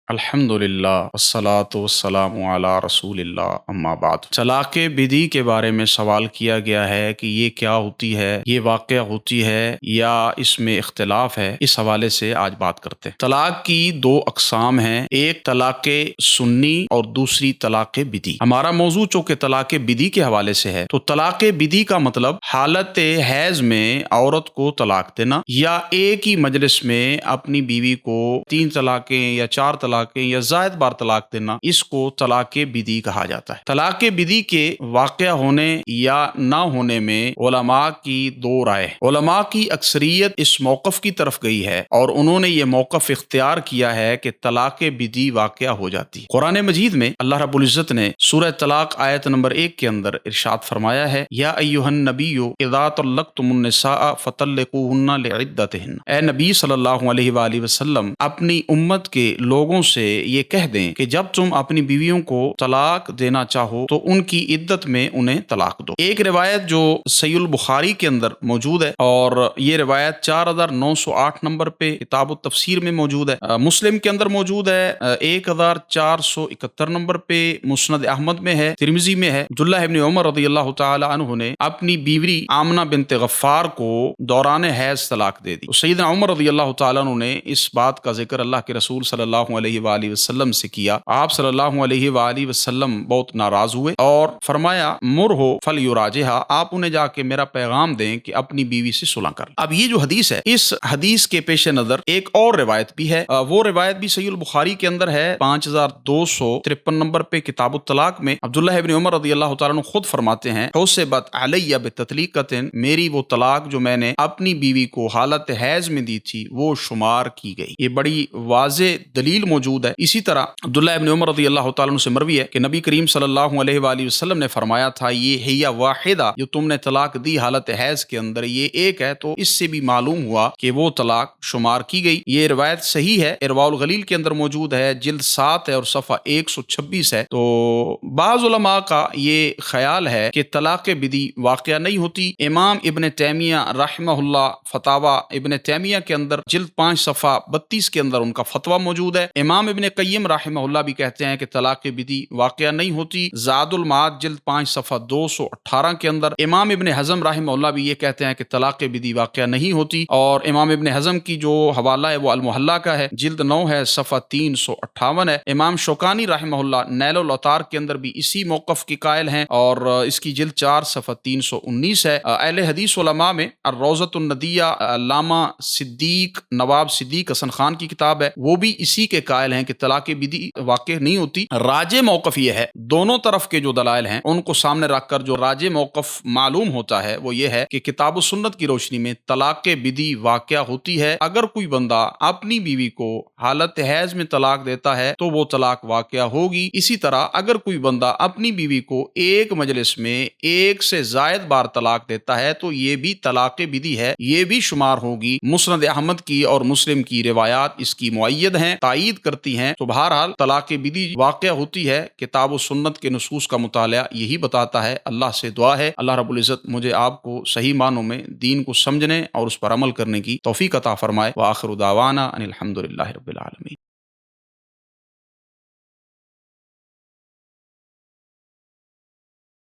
الحمدللہ والصلاۃ والسلام علی رسول اللہ اما بعد۔ طلاق بدی کے بارے میں سوال کیا گیا ہے کہ یہ کیا ہوتی ہے، یہ واقع ہوتی ہے یا اس میں اختلاف ہے، اس حوالے سے آج بات کرتے ہیں۔ طلاق کی دو اقسام ہیں، ایک طلاق سنی اور دوسری طلاق بدی۔ ہمارا موضوع چونکہ طلاق بدی کے حوالے سے ہے تو طلاق بدی کا مطلب حالت حیض میں عورت کو طلاق دینا یا ایک ہی مجلس میں اپنی بیوی کو 3 طلاقیں یا 4 طلاقیں یا زائد بار طلاق دینا، اس کو طلاق بدی کہا جاتا ہے۔ طلاق بدی کے واقع ہونے یا نہ ہونے میں علماء کی دو رائے۔ علماء کی اکثریت اس موقف کی طرف گئی ہے اور انہوں نے یہ موقف اختیار کیا ہے کہ طلاق بدی واقع ہو جاتی ہے۔ قرآن مجید میں اللہ رب العزت نے سورہ طلاق آیت نمبر 1 کے اندر ارشاد فرمایا ہے، یا ایھا النبی اذا طلقتم النساء فطلقوهن لعدتهن۔ اے نبی صلی اللہ علیہ وآلہ وسلم اپنی امت کے لوگوں سے یہ کہہ دیں کہ جب تم اپنی بیویوں کو طلاق دینا چاہو تو ان کی عدت میں انہیں طلاق دو۔ ایک روایت جو صحیح البخاری کے اندر موجود ہے اور یہ روایت 4908 نمبر پہ کتاب التفسیر میں موجود ہے، مسلم کے اندر موجود ہے 1471 نمبر پہ، مسند احمد میں ہے، ترمذی میں ہے۔ عبداللہ ابن عمر رضی اللہ تعالی عنہ نے اپنی بیوی آمنہ بنت غفار کو دوران حیض طلاق دے دی۔ سیدنا عمر رضی اللہ تعالی عنہ نے اس بات کا ذکر اللہ کے رسول صلی اللہ علیہ وآلہ وسلم سے کیا۔ آپ صلی اللہ علیہ وآلہ وسلم بہت ناراض ہوئے اور فرمایا مرہو فلیراجعھا، آپ انہیں جا کے میرا پیغام دیں کہ اپنی بیوی سے صلح کر لیں۔ اب یہ جو حدیث ہے، اس حدیث کے پیش نظر ایک اور روایت بھی ہے، وہ روایت بھی صحیح البخاری کے اندر ہے 5253 نمبر پہ کتاب الطلاق میں۔ عبداللہ ابن عمر رضی اللہ تعالیٰ عنہ خود فرماتے ہیں، حسبت علی بتطلیقۃ، میری وہ طلاق جو میں نے اپنی بیوی کو حالت حیض میں دی تھی وہ شمار کی گئی۔ یہ بڑی واضح دلیل موجود ہے۔ اسی طرح عبداللہ ابن عمر رضی اللہ تعالیٰ عنہ سے مروی ہے کہ نبی کریم صلی اللہ علیہ وآلہ وسلم نے فرمایا تھا، یہ ہیہ واحدہ، جو تم نے طلاق دی حالت حیض کے اندر، یہ ایک ہے، تو اس سے بھی معلوم ہوا کہ وہ طلاق شمار کی گئی۔ یہ روایت صحیح ہے، ارواء الغلیل کے اندر موجود ہے، جلد 7 ہے اور صفحہ 126 ہے۔ تو بعض علماء کا یہ خیال ہے کہ طلاق بدی واقعہ نہیں ہوتی۔ امام ابن تیمیہ رحمہ اللہ فتاوی ابن تیمیہ کے اندر جلد 5 صفحہ 32 کے اندر ان کا فتویٰ موجود ہے۔ امام ابن قیم رحمہ اللہ بھی کہتے ہیں کہ طلاق بدی واقعہ نہیں ہوتی۔ زاد المعاد جلد 5 صفحہ 218 کے اندر امام ابن حزم رحمہ اللہ بھی یہ کہتے ہیں کہ طلاق بدی واقعہ نہیں ہوتی، اور امام ابن حزم کی جو حوالہ ہے وہ المحلہ کا ہے، جلد 9 ہے، صفحہ 358 ہے۔ امام شوکانی رحمہ اللہ نیل الاوطار کے اندر بھی اسی موقف کی قائل ہیں اور اس کی جلد 4 صفحہ 319 ہے۔ اہل حدیث علماء میں الروضۃ الندیہ علامہ صدیق نواب صدیق حسن خان کی کتاب ہے، وہ بھی اسی کے قائل ہیں کہ طلاق بدی واقع نہیں ہوتی۔ راجح موقف یہ ہے، دونوں طرف کے جو دلائل ہیں ان کو سامنے رکھ کر جو راجح موقف معلوم ہوتا ہے وہ یہ ہے کہ کتاب و سنت کی روشنی میں طلاق بدی واقع ہوتی ہے۔ اگر کوئی بندہ اپنی بیوی کو حالت حیض میں طلاق دیتا ہے تو وہ طلاق واقع ہوگی۔ اسی طرح اگر کوئی بندہ اپنی بیوی کو ایک مجلس میں ایک سے زائد بار طلاق دیتا ہے تو یہ بھی طلاق بدی ہے، یہ بھی شمار ہوگی۔ مسند احمد کی اور مسلم کی روایات اس کی مؤید ہیں، تائید کرتی ہیں۔ تو بہرحال طلاق بدی واقع ہوتی ہے، کتاب و سنت کے نصوص کا مطالعہ یہی بتاتا ہے۔ اللہ سے دعا ہے اللہ رب العزت مجھے آپ کو صحیح معنوں میں دین کو سمجھنے اور اس پر عمل کرنے کی توفیق عطا فرمائے۔ وآخر دعوانا ان الحمد للہ رب العالمین۔